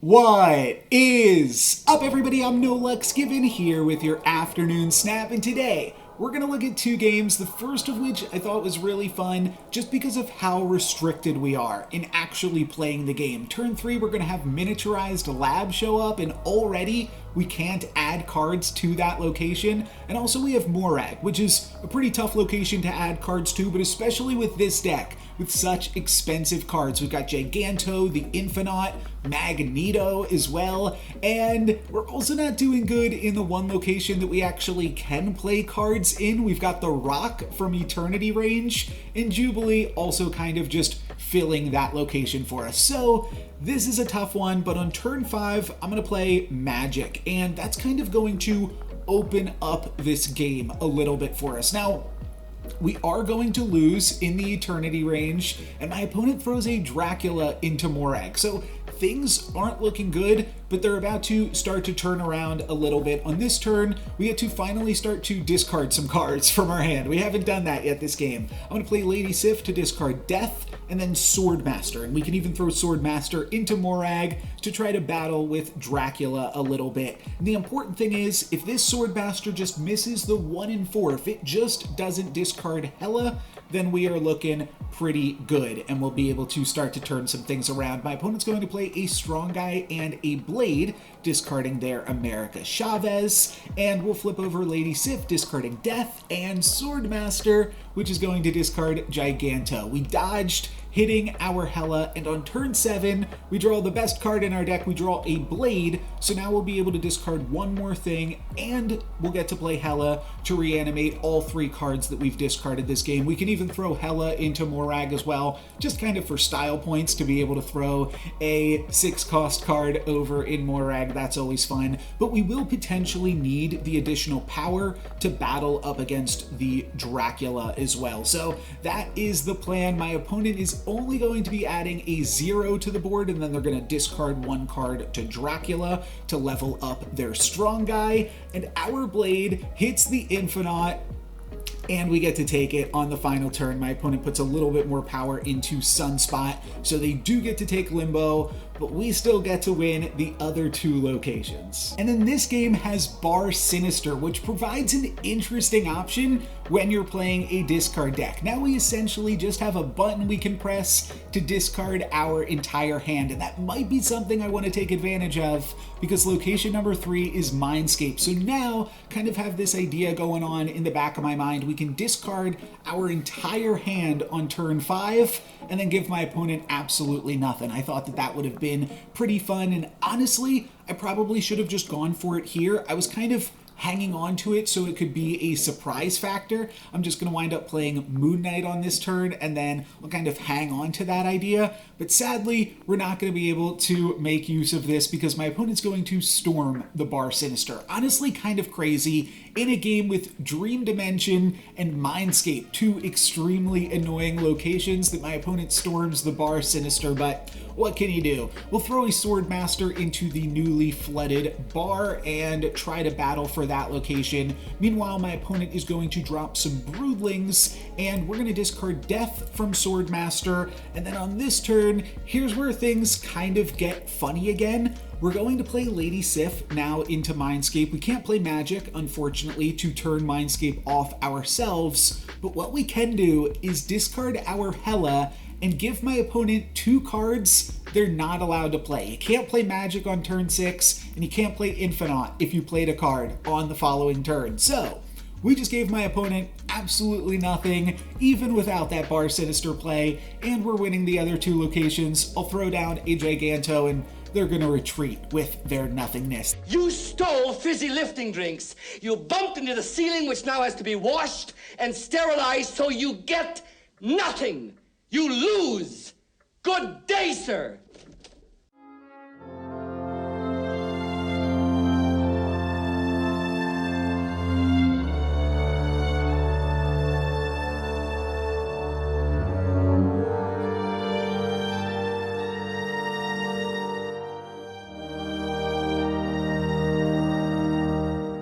What is up, everybody? I'm NoLuxGiven here with your afternoon snap, and today we're going to look at two games, the first of which I thought was really fun just because of how restricted we are in actually playing the game. Turn 3, we're going to have miniaturized lab show up, and already we can't add cards to that location. And also we have Morag, which is a pretty tough location to add cards to, but especially with this deck, with such expensive cards. We've got Giganto, the Infinite, Magneto as well, and we're also not doing good in the one location that we actually can play cards in. We've got the Rock from Eternity Range, and Jubilee also kind of just filling that location for us. So this is a tough one, but on turn 5, I'm going to play Magic, and that's kind of going to open up this game a little bit for us. Now, we are going to lose in the Eternity Range, and my opponent throws a Dracula into Morag. So things aren't looking good, but they're about to start to turn around a little bit. On this turn, we get to finally start to discard some cards from our hand. We haven't done that yet this game. I'm going to play Lady Sif to discard Death, and then Swordmaster. And we can even throw Swordmaster into Morag to try to battle with Dracula a little bit. And the important thing is, if this Swordmaster just misses the 1 in 4, if it just doesn't discard Hela, then we are looking pretty good, and we'll be able to start to turn some things around. My opponent's going to play a Strong Guy and a Blade, discarding their America Chavez, and we'll flip over Lady Sif, discarding Death, and Swordmaster, which is going to discard Giganto. We dodged hitting our Hela, and on turn 7, we draw the best card in our deck. We draw a Blade, so now we'll be able to discard one more thing, and we'll get to play Hela to reanimate all 3 cards that we've discarded this game. We can even throw Hela into Morag as well, just kind of for style points to be able to throw a 6-cost card over in Morag. That's always fun, but we will potentially need the additional power to battle up against the Dracula as well. So that is the plan. My opponent is only going to be adding a 0 to the board, and then they're going to discard 1 card to Dracula to level up their Strong Guy, and our Blade hits the Infinite, and we get to take it on the final turn. My opponent puts a little bit more power into Sunspot, so they do get to take Limbo, but we still get to win the other 2 locations. And then this game has Bar Sinister, which provides an interesting option when you're playing a discard deck. Now we essentially just have a button we can press to discard our entire hand, and that might be something I want to take advantage of because location number 3 is Mindscape. So now kind of have this idea going on in the back of my mind. We can discard our entire hand on turn 5 and then give my opponent absolutely nothing. I thought that that would have been pretty fun, and honestly, I probably should have just gone for it here. I was kind of hanging on to it so it could be a surprise factor. I'm just going to wind up playing Moon Knight on this turn, and then we'll kind of hang on to that idea. But sadly, we're not going to be able to make use of this because my opponent's going to storm the Bar Sinister. Honestly, kind of crazy in a game with Dream Dimension and Mindscape, 2 extremely annoying locations, that my opponent storms the Bar Sinister, but what can you do? We'll throw a Swordmaster into the newly flooded bar and try to battle for that location. Meanwhile, my opponent is going to drop some Broodlings, and we're going to discard Death from Swordmaster, and then on this turn, here's where things kind of get funny again. We're going to play Lady Sif now into Mindscape. We can't play Magic, unfortunately, to turn Mindscape off ourselves, but what we can do is discard our Hela and give my opponent 2 cards they're not allowed to play. You can't play Magic on turn 6, and you can't play Infinite if you played a card on the following turn. So we just gave my opponent absolutely nothing, even without that Bar Sinister play, and we're winning the other 2 locations. I'll throw down a Giganto, and they're going to retreat with their nothingness. You stole fizzy lifting drinks. You bumped into the ceiling, which now has to be washed and sterilized, so you get nothing. You lose. Good day, sir.